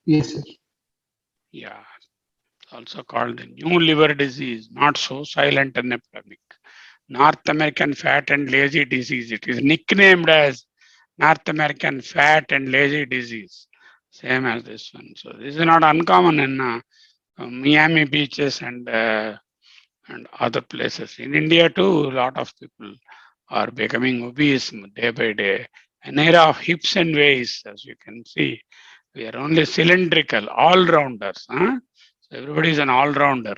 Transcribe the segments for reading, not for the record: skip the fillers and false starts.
Yes, sir. Yeah, also called the new liver disease, not so silent and epidemic. North American fat and lazy disease. It is nicknamed as North American fat and lazy disease, same as this one. So this is not uncommon in Miami beaches and other places. In India too, a lot of people are becoming obese day by day. An era of hips and waists, as you can see. We are only cylindrical, all-rounders. Huh? So everybody is an all-rounder.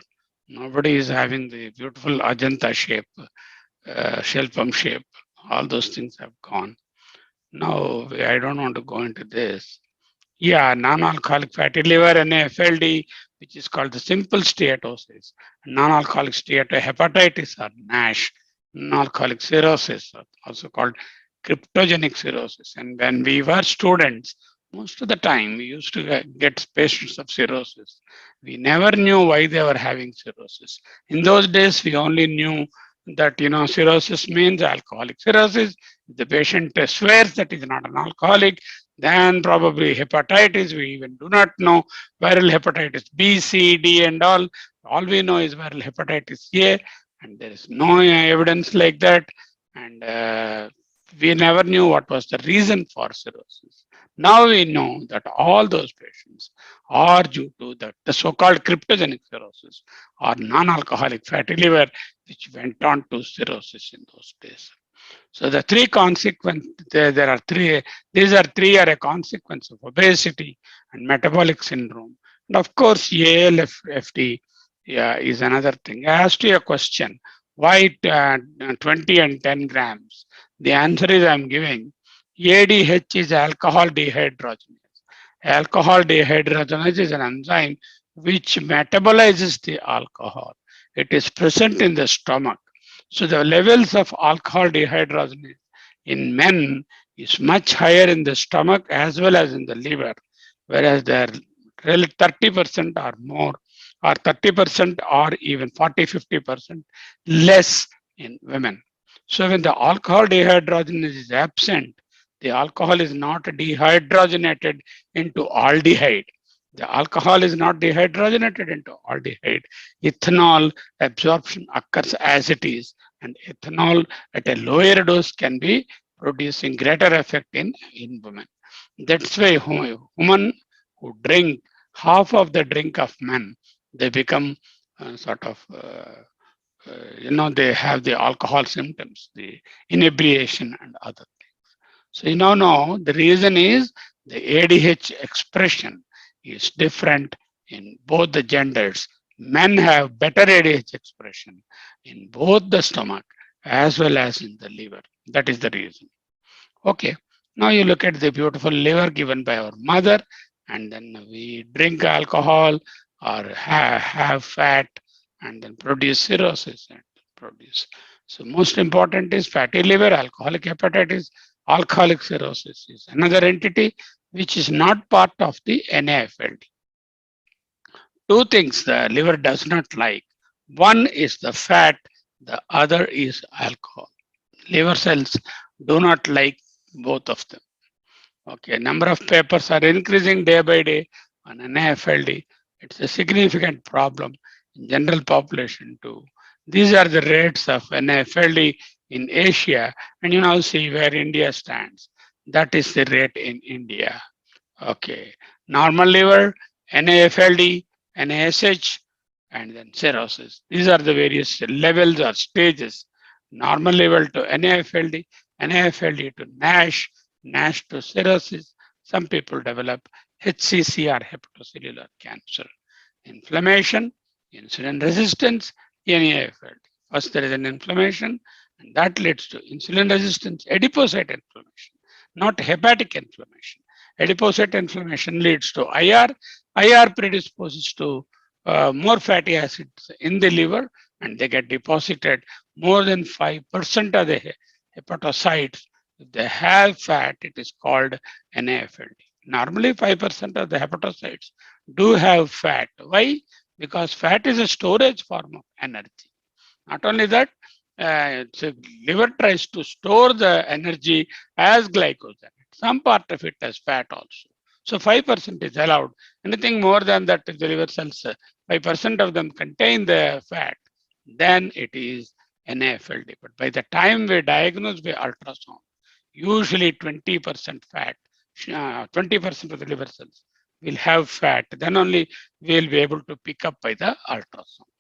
Nobody is having the beautiful Ajanta shape, Shelpum shape. All those things have gone. Now, I don't want to go into this. Yeah, non-alcoholic fatty liver and FLD, which is called the simple steatosis. Non-alcoholic steatohepatitis or NASH, non-alcoholic cirrhosis, also called cryptogenic cirrhosis. And when we were students, most of the time we used to get patients of cirrhosis. We never knew why they were having cirrhosis. In those days, we only knew that cirrhosis means alcoholic cirrhosis. The patient swears that he's not an alcoholic, then probably hepatitis. We even do not know viral hepatitis B, C, D, and all. All we know is viral hepatitis A, and there is no evidence like that. And we never knew what was the reason for cirrhosis. Now we know that all those patients are due to the so-called cryptogenic cirrhosis or non-alcoholic fatty liver, which went on to cirrhosis in those days. So the three consequences, there are three, these are three are a consequence of obesity and metabolic syndrome. And of course, ALFD, yeah, is another thing. I asked you a question, why 20 and 10 grams? The answer is I'm giving. ADH is alcohol dehydrogenase. Alcohol dehydrogenase is an enzyme which metabolizes the alcohol. It is present in the stomach. So the levels of alcohol dehydrogenase in men is much higher in the stomach as well as in the liver, whereas they're really 30% or more, or 30% or even 40-50% less in women. So when the alcohol dehydrogenase is absent, the alcohol is not dehydrogenated into aldehyde. The alcohol is not dehydrogenated into aldehyde. Ethanol absorption occurs as it is, and ethanol at a lower dose can be producing greater effect in women. That's why women who drink half of the drink of men, they become sort of they have the alcohol symptoms, the inebriation and other things. So you now know the reason is the ADH expression is different in both the genders. Men have better ADH expression in both the stomach as well as in the liver. That is the reason. Okay. Now you look at the beautiful liver given by our mother, and then we drink alcohol or have fat and then produce cirrhosis and produce. So most important is fatty liver, alcoholic hepatitis, alcoholic cirrhosis is another entity which is not part of the NAFLD. Two things the liver does not like. One is the fat, the other is alcohol. Liver cells do not like both of them. Okay, number of papers are increasing day by day on NAFLD. It's a significant problem in general population too. These are the rates of NAFLD in Asia, and you now see where India stands. That is the rate in India. Okay, normal liver, NAFLD, NASH, and then cirrhosis. These are the various levels or stages. Normal level to NAFLD, NAFLD to NASH, NASH to cirrhosis. Some people develop HCC or hepatocellular cancer. Inflammation, insulin resistance, NAFLD. First, there is an inflammation, and that leads to insulin resistance, adipocyte inflammation, not hepatic inflammation. Adipocyte inflammation leads to IR. IR predisposes to more fatty acids in the liver, and they get deposited more than 5% of the hepatocytes. If they have fat, it is called NAFLD. Normally, 5% of the hepatocytes do have fat. Why? Because fat is a storage form of energy. Not only that, so liver tries to store the energy as glycogen. Some part of it as fat also. So 5% is allowed. Anything more than that, if the liver cells, 5% of them contain the fat, then it is NAFLD. But by the time we diagnose by ultrasound, usually 20% fat, 20% of the liver cells will have fat. Then only we'll be able to pick up by the ultrasound.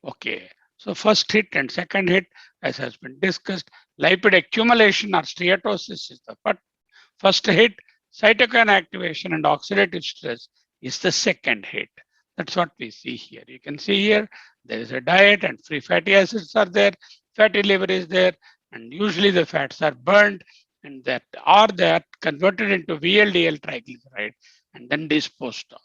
Okay. So first hit and second hit, as has been discussed, lipid accumulation or steatosis is the first hit. Cytokine activation and oxidative stress is the second hit. That's what we see here. You can see here, there is a diet and free fatty acids are there, fatty liver is there, and usually the fats are burned and that are that converted into VLDL triglyceride and then disposed of.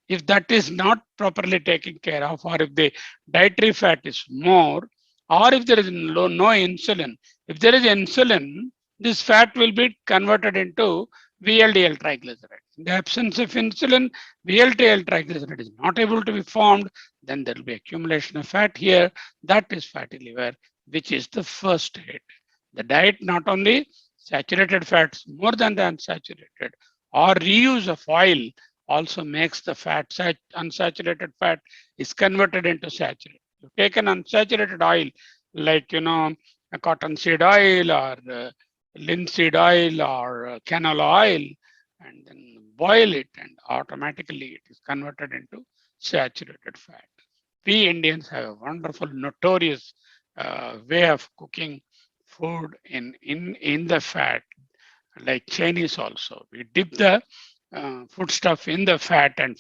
If that is not properly taken care of, or if the dietary fat is more, or if there is no insulin, if there is insulin, this fat will be converted into VLDL triglyceride. In the absence of insulin, VLDL triglyceride is not able to be formed, then there will be accumulation of fat here. That is fatty liver, which is the first hit. The diet not only saturated fats more than the unsaturated, or reuse of oil also makes the fat, unsaturated fat is converted into saturated. You take an unsaturated oil like, a cottonseed oil or linseed oil or canola oil, and then boil it, and automatically it is converted into saturated fat. We Indians have a wonderful, notorious way of cooking food in the fat, like Chinese also. We dip the foodstuff in the fat and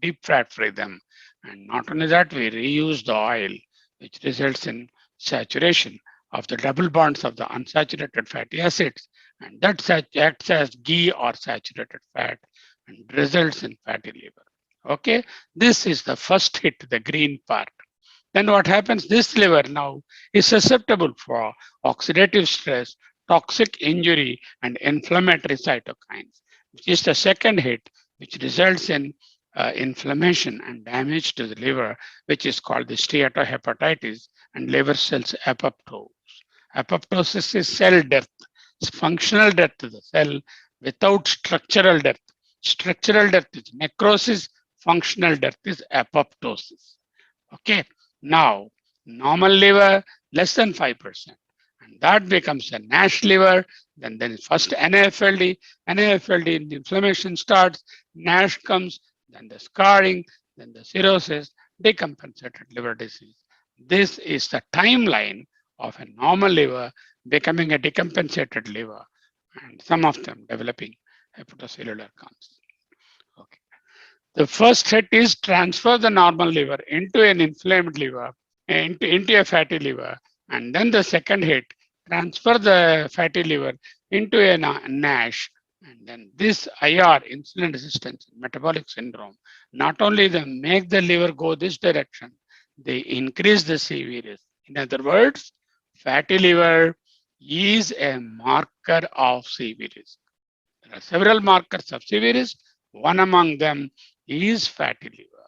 deep fat fry them. And not only that, we reuse the oil, which results in saturation of the double bonds of the unsaturated fatty acids. And that acts as ghee or saturated fat and results in fatty liver. Okay, this is the first hit, the green part. Then what happens? This liver now is susceptible for oxidative stress, toxic injury, and inflammatory cytokines, which is the second hit, which results in inflammation and damage to the liver, which is called the steatohepatitis and liver cells apoptose. Apoptosis is cell death, it's functional death of the cell without structural death. Structural death is necrosis, functional death is apoptosis. Okay, now normal liver less than 5%, and that becomes a NASH liver. Then first NAFLD, NAFLD, the inflammation starts, NASH comes, then the scarring, then the cirrhosis, decompensated liver disease. This is the timeline of a normal liver becoming a decompensated liver, and some of them developing hepatocellular cancer. Okay. The first hit is transfer the normal liver into an inflamed liver, into a fatty liver. And then the second hit, transfer the fatty liver into a NASH. And then this IR, insulin resistance metabolic syndrome, not only they make the liver go this direction, they increase the CV risk. In other words, fatty liver is a marker of CV risk. There are several markers of CV risk. One among them is fatty liver.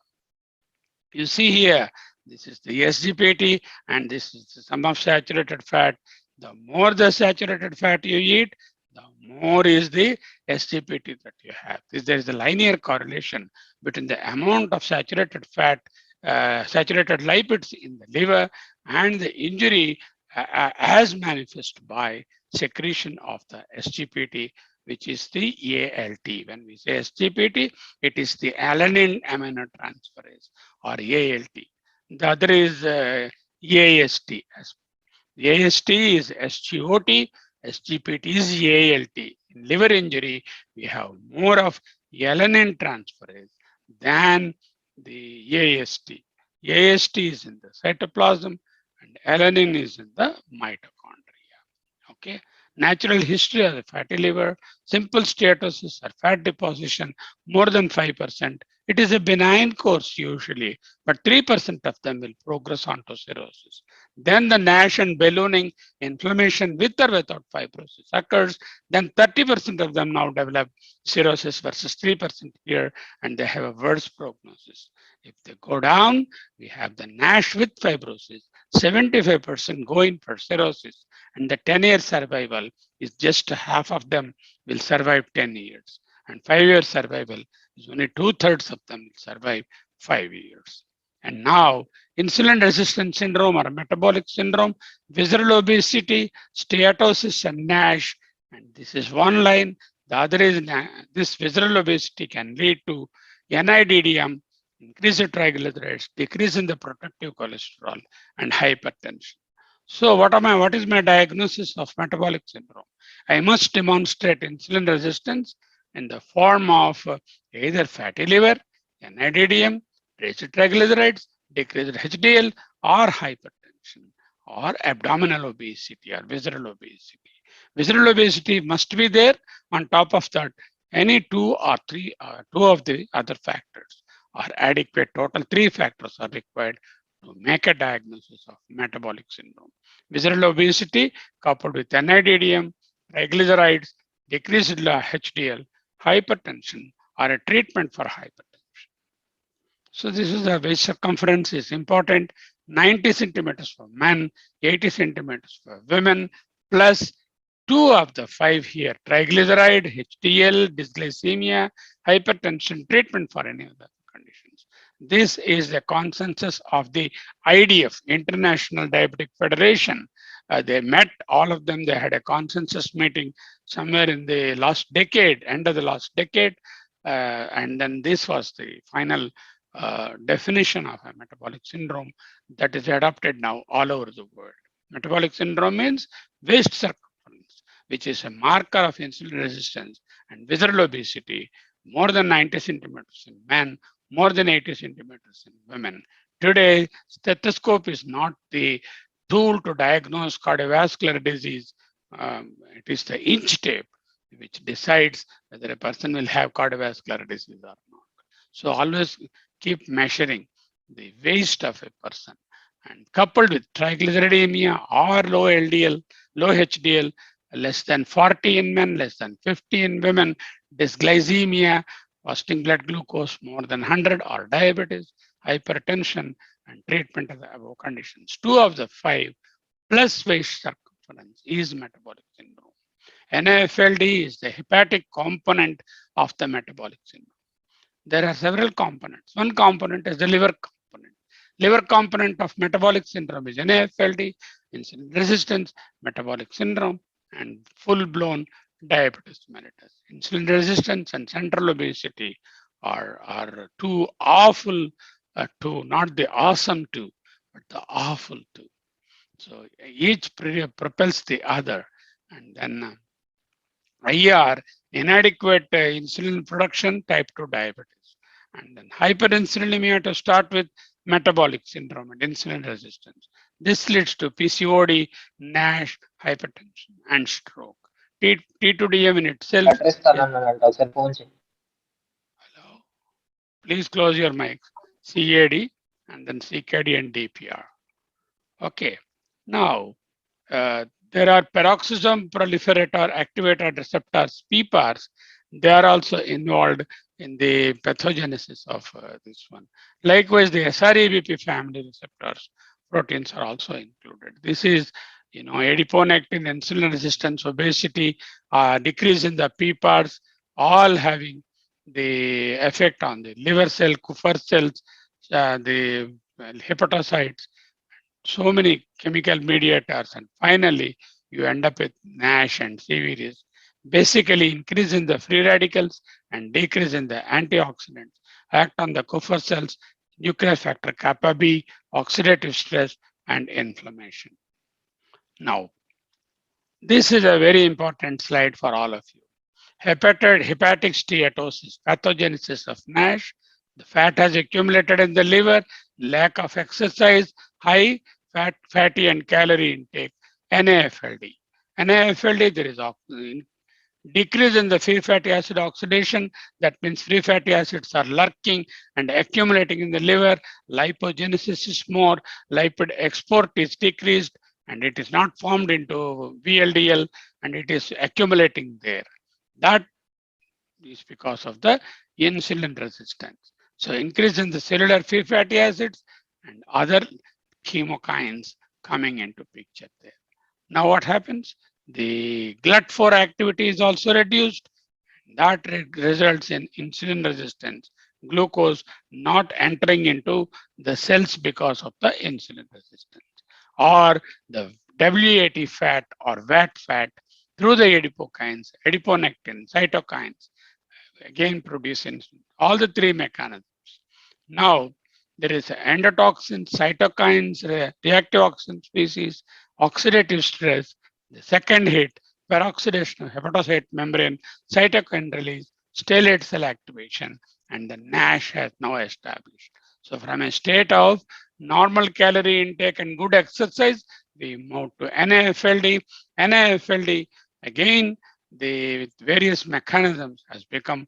You see here, this is the SGPT and this is the sum of saturated fat. The more the saturated fat you eat, the more is the SGPT that you have. There is a linear correlation between the amount of saturated fat, saturated lipids in the liver and the injury as manifest by secretion of the SGPT, which is the ALT. When we say SGPT, it is the alanine aminotransferase or ALT. The other is AST. AST is SGOT, SGPT is ALT. In liver injury, we have more of alanine transferase than the AST. AST is in the cytoplasm and alanine is in the mitochondria. Okay. Natural history of the fatty liver, simple steatosis or fat deposition more than 5%. It is a benign course usually, but 3% of them will progress onto cirrhosis. Then the NASH and ballooning inflammation with or without fibrosis occurs. Then 30% of them now develop cirrhosis versus 3% here, and they have a worse prognosis. If they go down, we have the NASH with fibrosis, 75% going for cirrhosis, and the 10-year survival is just half of them will survive 10 years. and 5-year survival is only 2/3 of them will survive 5 years. And now, insulin resistance syndrome or metabolic syndrome, visceral obesity, steatosis, and NASH. And this is one line. The other is this visceral obesity can lead to NIDDM, increase in triglycerides, decrease in the protective cholesterol, and hypertension. So what is my diagnosis of metabolic syndrome? I must demonstrate insulin resistance in the form of either fatty liver, NIDDM, raised triglycerides, decreased HDL, or hypertension, or abdominal obesity or visceral obesity. Visceral obesity must be there. On top of that, any two or three or two of the other factors are adequate. Total 3 factors are required to make a diagnosis of metabolic syndrome. Visceral obesity coupled with NIDDM, triglycerides, decreased HDL, hypertension, or a treatment for hypertension. So this is the waist circumference is important. 90 centimeters for men, 80 centimeters for women, plus 2 of the 5 here: triglyceride, HDL, dysglycemia, hypertension, treatment for any other conditions. This is the consensus of the IDF, International Diabetic Federation. They met, all of them, they had a consensus meeting somewhere in the last decade, end of the last decade. And then this was the final definition of a metabolic syndrome that is adopted now all over the world. Metabolic syndrome means waist circumference, which is a marker of insulin resistance and visceral obesity, more than 90 centimeters in men, more than 80 centimeters in women. Today, stethoscope is not the tool to diagnose cardiovascular disease. It is the inch tape which decides whether a person will have cardiovascular disease or not. So always keep measuring the waist of a person, and coupled with triglyceridemia or low LDL, low HDL, less than 40 in men, less than 50 in women, dysglycemia, fasting blood glucose more than 100, or diabetes, hypertension, and treatment of the above conditions. 2 of the 5 plus waist circumference is metabolic syndrome. NAFLD is the hepatic component of the metabolic syndrome. There are several components. One component is the liver component. Liver component of metabolic syndrome is NAFLD, insulin resistance, metabolic syndrome, and full-blown diabetes mellitus. Insulin resistance and central obesity are two awful two, not the awesome two, but the awful two. So each propels the other, and then IR, inadequate insulin production, type 2 diabetes, and then hyperinsulinemia to start with, metabolic syndrome and insulin resistance. This leads to PCOD, NASH, hypertension, and stroke. T2DM in itself. Hello. Please close your mic. CAD and then CKD and DPR. Okay. Now, there are peroxisome proliferator activator receptors, PPARs. They are also involved in the pathogenesis of this one. Likewise, the SREBP family receptors proteins are also included. This is, adiponectin, insulin resistance, obesity, decrease in the PPARs, all having the effect on the liver cell, Kupffer cells, the hepatocytes, so many chemical mediators, and finally you end up with NASH and CVDs. Basically, increase in the free radicals and decrease in the antioxidants act on the Kupffer cells, nuclear factor kappa B, oxidative stress, and inflammation. Now, this is a very important slide for all of you. Hepatic steatosis, pathogenesis of NASH. The fat has accumulated in the liver, lack of exercise, high fatty and calorie intake, NAFLD. NAFLD, there is decrease in the free fatty acid oxidation. That means free fatty acids are lurking and accumulating in the liver. Lipogenesis is more, lipid export is decreased, and it is not formed into VLDL, and it is accumulating there. That is because of the insulin resistance. So increase in the cellular free fatty acids and other chemokines coming into picture there. Now what happens? The GLUT4 activity is also reduced. that results in insulin resistance, glucose not entering into the cells because of the insulin resistance, or the WAT fat or VAT fat through the adipokines, adiponectin, cytokines, again produce insulin. All the three mechanisms. Now, there is endotoxin, cytokines, reactive oxygen species, oxidative stress. The second hit, peroxidation of hepatocyte membrane, cytokine release, stellate cell activation, and the NASH has now established. So from a state of normal calorie intake and good exercise, we move to NAFLD. NAFLD, again, the various mechanisms has become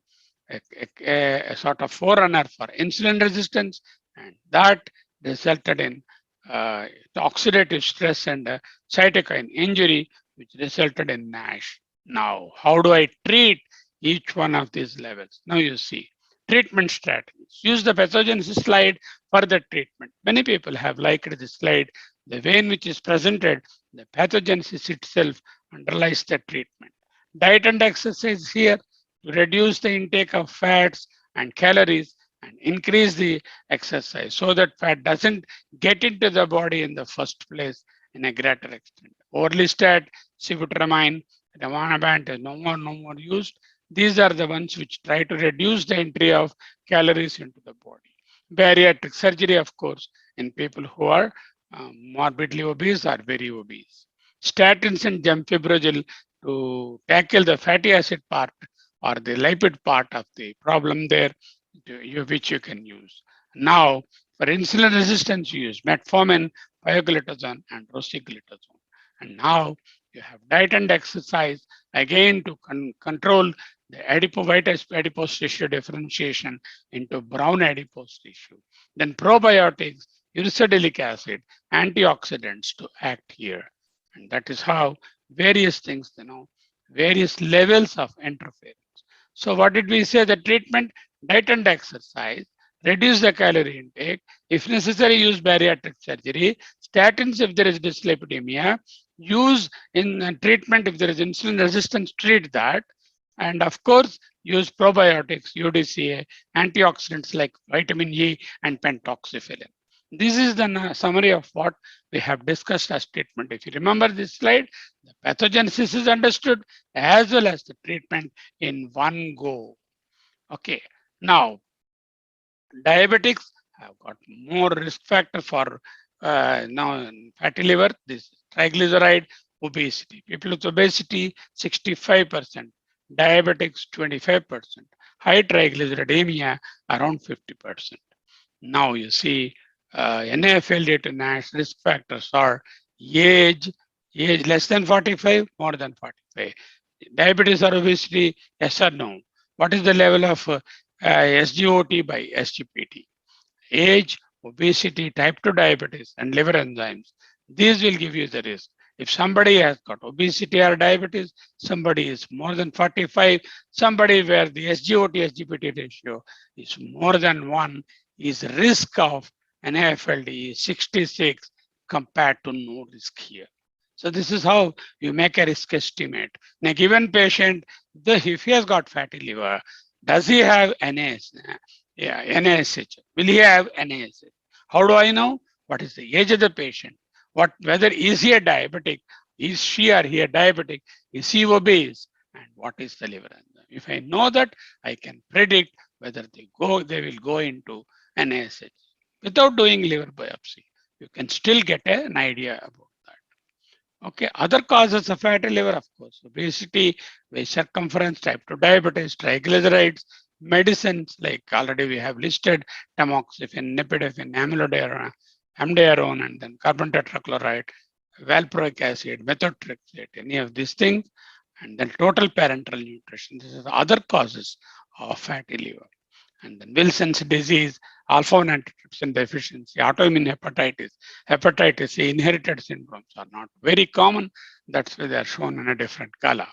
a sort of forerunner for insulin resistance, and that resulted in oxidative stress and cytokine injury, which resulted in NASH. Now, how do I treat each one of these levels? Now you see treatment strategies. Use the pathogenesis slide for the treatment. Many people have liked this slide. The way in which is presented, the pathogenesis itself underlies the treatment. Diet and exercise here to reduce the intake of fats and calories and increase the exercise so that fat doesn't get into the body in the first place in a greater extent. Orlistat, sibutramine, rimonabant is no more used. These are the ones which try to reduce the entry of calories into the body. Bariatric surgery, of course, in people who are morbidly obese or very obese. Statins and gemfibrozil to tackle the fatty acid part or the lipid part of the problem there, which you can use. Now, for insulin resistance, you use metformin, pioglitazone, and rosiglitazone. And now you have diet and exercise again to control the adipose tissue differentiation into brown adipose tissue. Then probiotics, uracilic acid, antioxidants to act here. And that is how various things, various levels of interference. So what did we say? The treatment, diet and exercise, reduce the calorie intake. If necessary, use bariatric surgery. Statins if there is dyslipidemia. Use in treatment if there is insulin resistance, treat that. And of course, use probiotics, UDCA, antioxidants like vitamin E and pentoxifylline. This is the summary of what we have discussed as treatment. If you remember this slide, the pathogenesis is understood as well as the treatment in one go. Okay, now diabetics have got more risk factor for now fatty liver, this triglyceride, obesity. People with obesity, 65%, diabetics, 25%, high triglyceridemia, around 50%. Now you see NAFLD to NASH risk factors are age less than 45, more than 45. Diabetes or obesity, yes or no? What is the level of SGOT by SGPT? Age, obesity, type 2 diabetes, and liver enzymes. These will give you the risk. If somebody has got obesity or diabetes, somebody is more than 45, somebody where the SGOT SGPT ratio is more than 1, is risk of NAFLD is 66 compared to no risk here. So this is how you make a risk estimate. In a given patient, if he has got fatty liver, does he have NAS? Yeah, NASH. Will he have NASH? How do I know? What is the age of the patient? Whether is he a diabetic? Is she or he a diabetic? Is he obese? And what is the liver enzyme? If I know that, I can predict whether they will go into NASH. Without doing liver biopsy, you can still get an idea about that. Okay, other causes of fatty liver, of course, obesity, waist circumference, type 2 diabetes, triglycerides, medicines like already we have listed, tamoxifen, nifedipine, amiodarone, and then carbon tetrachloride, valproic acid, methotrexate, any of these things, and then total parenteral nutrition. This is other causes of fatty liver. And then Wilson's disease, alpha-1 antitrypsin deficiency, autoimmune hepatitis, hepatitis C, inherited syndromes are not very common. That's why they are shown in a different color.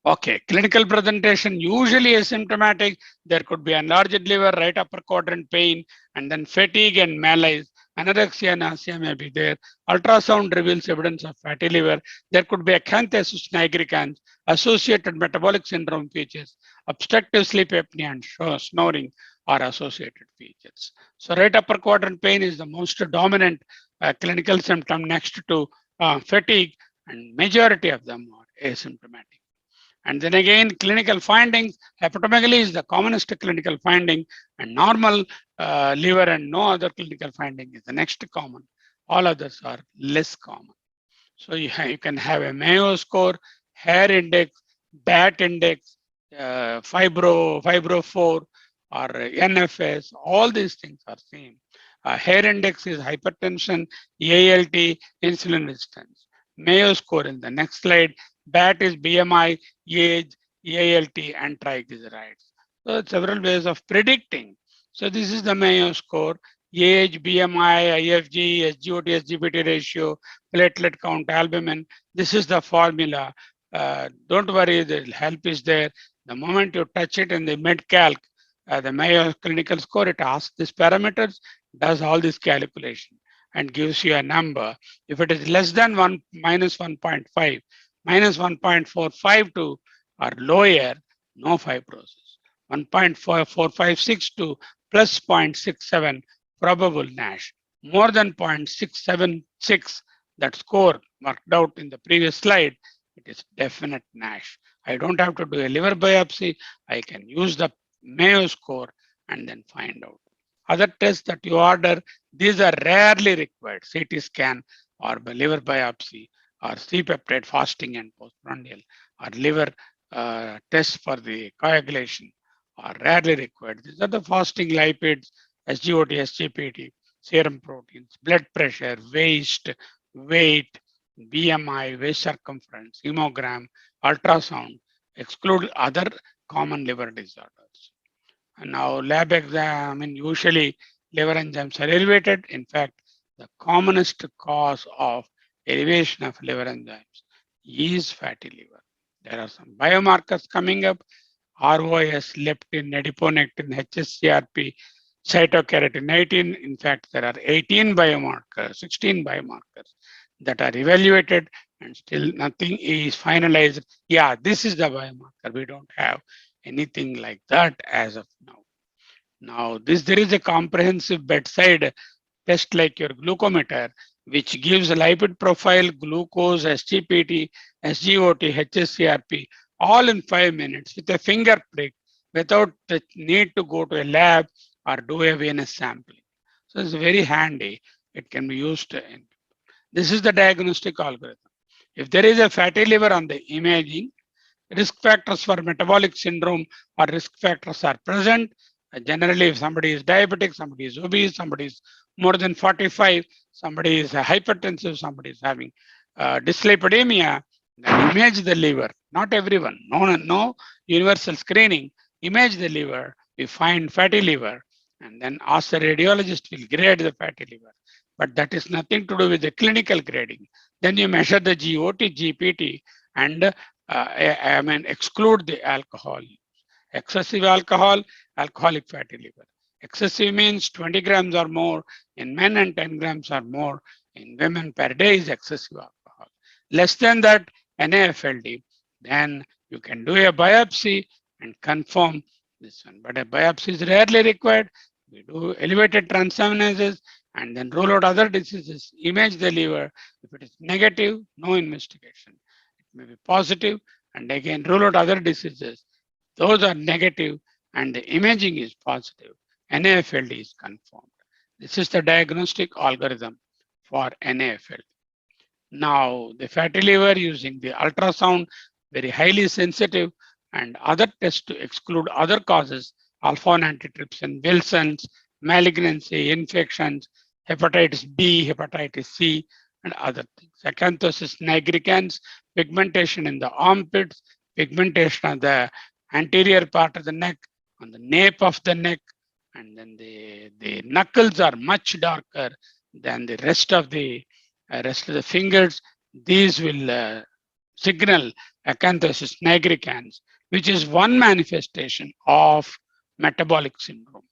Okay, clinical presentation, usually asymptomatic. There could be enlarged liver, right upper quadrant pain, and then fatigue and malaise. anorexia and nausea may be there. Ultrasound reveals evidence of fatty liver. There could be acanthosis nigricans, associated metabolic syndrome features, obstructive sleep apnea, and snoring are associated features. So right upper quadrant pain is the most dominant clinical symptom next to fatigue, and majority of them are asymptomatic. And then again, clinical findings, hepatomegaly is the commonest clinical finding, and normal liver and no other clinical finding is the next common. All others are less common. So you can have a Mayo score, hair index, BAT index, fibro 4, or NFS. All these things are same. Hair index is hypertension, ALT, insulin resistance. Mayo score in the next slide. BAT is BMI, age, ALT, and triglycerides. So several ways of predicting. So this is the Mayo score. Age, BMI, IFG, SGOT, SGPT ratio, platelet count, albumin. This is the formula. Don't worry, the help is there. The moment you touch it in the MedCalc, the Mayo clinical score, it asks these parameters, does all this calculation, and gives you a number. If it is less than 1, minus 1.5, minus 1.452 or lower, no fibrosis. 1.4456 to plus 0.67, probable NASH. More than 0.676, that score marked out in the previous slide, it is definite NASH. I don't have to do a liver biopsy. I can use the Mayo score and then find out. Other tests that you order, these are rarely required. CT scan or liver biopsy or C-peptide fasting and postprandial or liver tests for the coagulation are rarely required. These are the fasting lipids, SGOT, SGPT, serum proteins, blood pressure, waist, weight, BMI, waist circumference, hemogram, ultrasound, exclude other common liver disorders. And now lab exam, usually liver enzymes are elevated. In fact, the commonest cause of elevation of liver enzymes is fatty liver. There are some biomarkers coming up: ROS, leptin, adiponectin, HSCRP, cytokeratin 18. In fact, there are 18 biomarkers, 16 biomarkers that are evaluated, and still nothing is finalized. Yeah, this is the biomarker. We don't have anything like that as of now. Now, there is a comprehensive bedside test like your glucometer, which gives a lipid profile, glucose, SGPT, SGOT, HSCRP, all in 5 minutes with a finger prick without the need to go to a lab or do a venous sampling. So it's very handy. It can be used in. This is the diagnostic algorithm. If there is a fatty liver on the imaging, risk factors for metabolic syndrome or risk factors are present. Generally, if somebody is diabetic, somebody is obese, somebody is more than 45, somebody is hypertensive, somebody is having dyslipidemia, then image the liver. Not everyone, no universal screening. Image the liver, we find fatty liver, and then ask the radiologist will grade the fatty liver. But that is nothing to do with the clinical grading. Then you measure the GOT, GPT, and exclude the alcohol. Excessive alcohol, alcoholic fatty liver. Excessive means 20 grams or more in men and 10 grams or more in women per day is excessive alcohol. Less than that, NAFLD, then you can do a biopsy and confirm this one. But a biopsy is rarely required. We do elevated transaminases and then rule out other diseases, image the liver. If it is negative, no investigation. It may be positive, and again rule out other diseases. Those are negative and the imaging is positive. NAFLD is confirmed. This is the diagnostic algorithm for NAFLD. Now, the fatty liver using the ultrasound, very highly sensitive, and other tests to exclude other causes, alpha-1 antitrypsin, Wilson's, malignancy, infections, hepatitis B, hepatitis C, and other things. Acanthosis nigricans, pigmentation in the armpits, pigmentation on the anterior part of the neck, on the nape of the neck, and then the knuckles are much darker than the rest of the fingers. These will signal acanthosis nigricans, which is one manifestation of metabolic syndrome.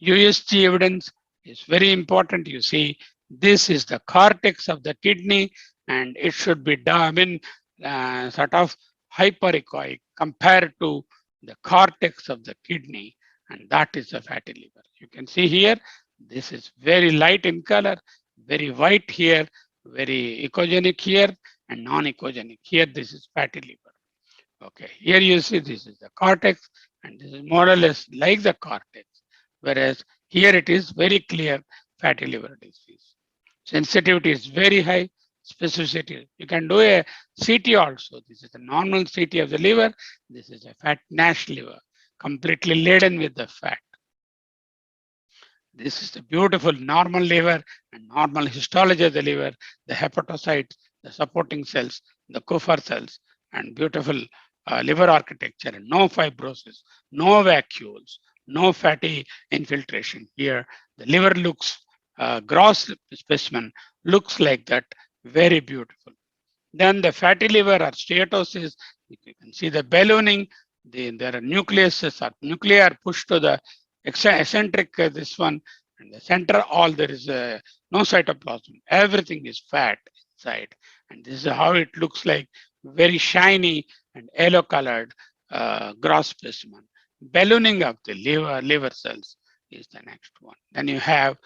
USG evidence is very important. You see This is the cortex of the kidney, and it should be sort of hyperechoic compared to the cortex of the kidney, and that is the fatty liver. You can see here, this is very light in color, very white here, very echogenic here, and non-echogenic here. This is fatty liver. Okay, here you see this is the cortex, and this is more or less like the cortex, whereas here it is very clear fatty liver disease. Sensitivity is very high, specificity. You can do a CT also. This is the normal CT of the liver. This is a fat NASH liver, completely laden with the fat. This is the beautiful normal liver and normal histology of the liver, the hepatocytes, the supporting cells, the Kupffer cells, and beautiful liver architecture, and no fibrosis, no vacuoles, no fatty infiltration. Here, the liver looks, gross specimen looks like that, very beautiful. Then the fatty liver or steatosis, you can see the ballooning, there are nucleuses or nuclei are pushed to the eccentric, this one, and the center, all there is no cytoplasm. Everything is fat inside. And this is how it looks like, very shiny and yellow colored gross specimen. Ballooning of the liver cells is the next one. Then you have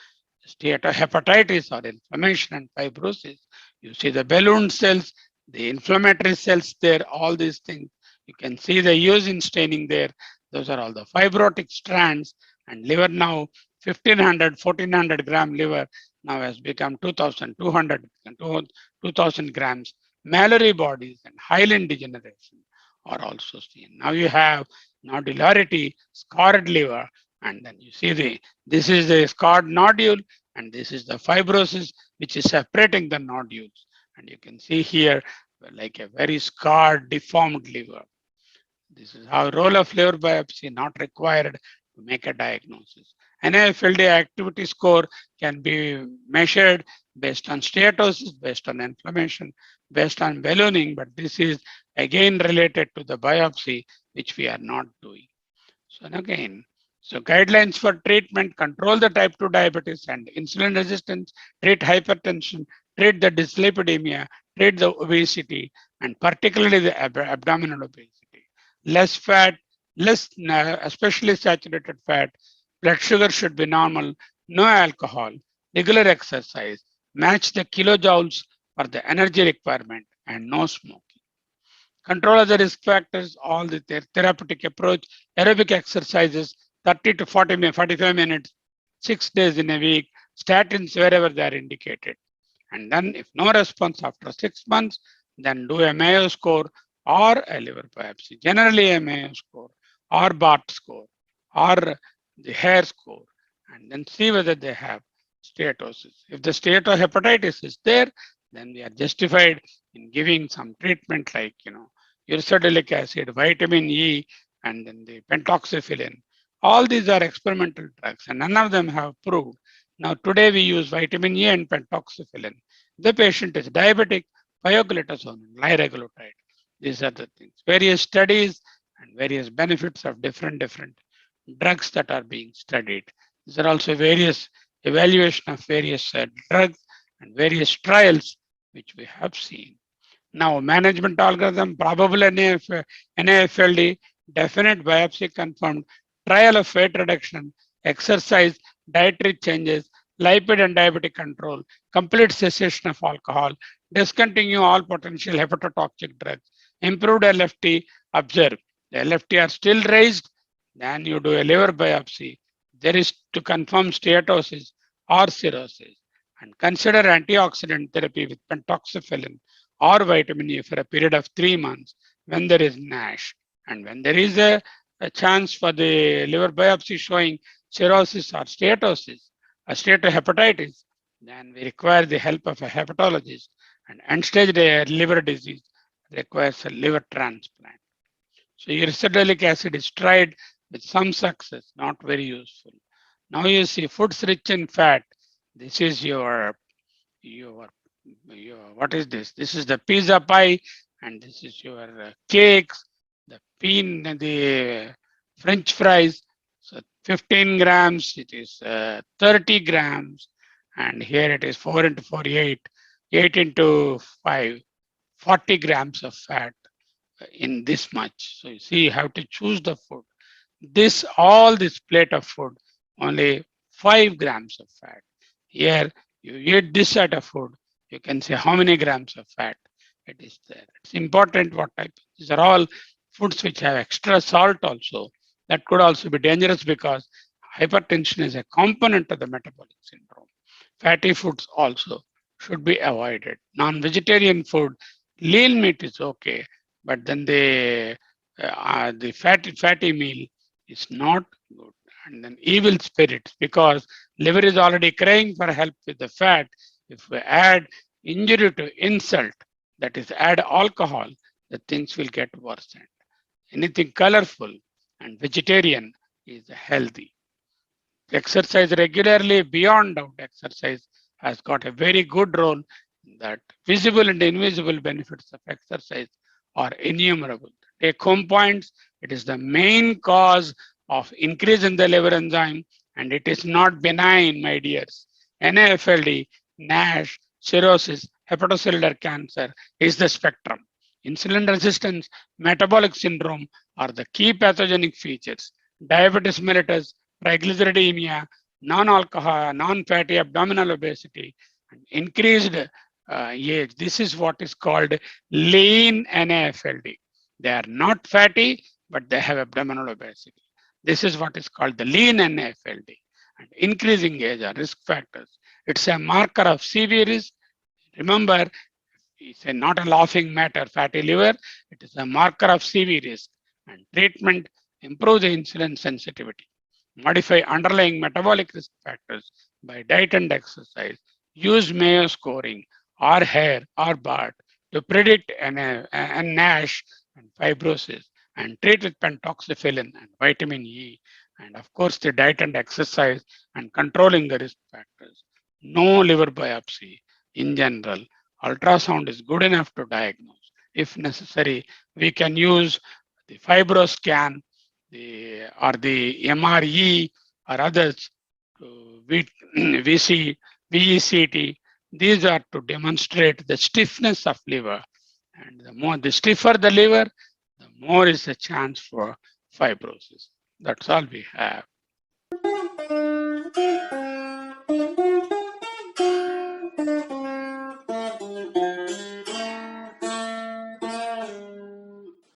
steatohepatitis or inflammation and fibrosis. You see the balloon cells, the inflammatory cells there, all these things. You can see the eosin staining there. Those are all the fibrotic strands, and liver now 1500, 1400 gram liver now has become 2200, 2000 grams. Maillary bodies and hyaline degeneration are also seen. Now you have nodularity, scarred liver, and then you see this is the scarred nodule, and this is the fibrosis which is separating the nodules. And you can see here like a very scarred, deformed liver. This is how roll of liver biopsy not required to make a diagnosis. NAFLD activity score can be measured based on steatosis, based on inflammation, based on ballooning, but this is again related to the biopsy, which we are not doing. So again, so guidelines for treatment: control the type 2 diabetes and insulin resistance, treat hypertension, treat the dyslipidemia, treat the obesity, and particularly the abdominal obesity. Less fat, especially saturated fat, blood sugar should be normal, no alcohol, regular exercise, match the kilojoules for the energy requirement, and no smoking. Control of the risk factors, all the therapeutic approach, aerobic exercises, 30 to 45 minutes, 6 days in a week, statins wherever they are indicated. And then if no response after 6 months, then do a Mayo score or a liver biopsy. Generally a Mayo score or BART score or the hair score, and then see whether they have steatosis. If the steatohepatitis is there, then we are justified in giving some treatment like, ursodeoxycholic acid, vitamin E, and then the pentoxifylline. All these are experimental drugs, and none of them have proved. Now, today we use vitamin E and pentoxifylline. The patient is diabetic, pioglitazone, liraglutide. These are the things. Various studies and various benefits of different drugs that are being studied. These are also various evaluation of various drugs and various trials which we have seen. Now, management algorithm, probable NAFLD, definite biopsy confirmed, trial of weight reduction, exercise, dietary changes, lipid and diabetic control, complete cessation of alcohol, discontinue all potential hepatotoxic drugs, improved LFT, observe. The LFT are still raised, then you do a liver biopsy. There is to confirm steatosis or cirrhosis, and consider antioxidant therapy with pentoxifylline or vitamin E for a period of 3 months when there is NASH. And when there is a chance for the liver biopsy showing cirrhosis or steatosis, a steatohepatitis, then we require the help of a hepatologist. And end-stage liver disease requires a liver transplant. So ursodeoxycholic acid is tried with some success, not very useful. Now you see foods rich in fat. This is your what is this? This is the pizza pie, and this is your cakes, the French fries. So 15 grams, it is 30 grams, And here it is 4 into 4, 8, 8 into 5, 40 grams of fat in this much. So you see, you have to choose the food. All this plate of food, only 5 grams of fat. Here, you eat this sort of food, you can say how many grams of fat it is there. It's important what type. These are all foods which have extra salt also. That could also be dangerous because hypertension is a component of the metabolic syndrome. Fatty foods also should be avoided. Non-vegetarian food, lean meat is okay, but then the fatty meal is not good. And then evil spirits, because liver is already crying for help with the fat. If we add injury to insult, that is, add alcohol, the things will get worsened. Anything colorful and vegetarian is healthy. Exercise regularly, beyond doubt, exercise has got a very good role in that. Visible and invisible benefits of exercise are innumerable. Take home points, it is the main cause of increase in the liver enzyme, and it is not benign, my dears. NAFLD, NASH, cirrhosis, hepatocellular cancer is the spectrum. Insulin resistance, metabolic syndrome are the key pathogenic features. Diabetes mellitus, triglyceridemia, non-alcohol, non-fatty abdominal obesity, and increased age. This is what is called lean NAFLD. They are not fatty, but they have abdominal obesity. This is what is called the lean NAFLD. And increasing age are risk factors. It's a marker of severe risk. Remember, it's not a laughing matter, fatty liver. It is a marker of severe risk. And treatment improves the insulin sensitivity. Modify underlying metabolic risk factors by diet and exercise. Use Mayo scoring or hair or BART to predict an NASH and fibrosis, and treat with pentoxifylline and vitamin E. And of course, the diet and exercise and controlling the risk factors. No liver biopsy in general. Ultrasound is good enough to diagnose. If necessary, we can use the fibroscan or the MRE or others, VC, VECT. These are to demonstrate the stiffness of liver. And the stiffer the liver, the more is the chance for fibrosis. That's all we have.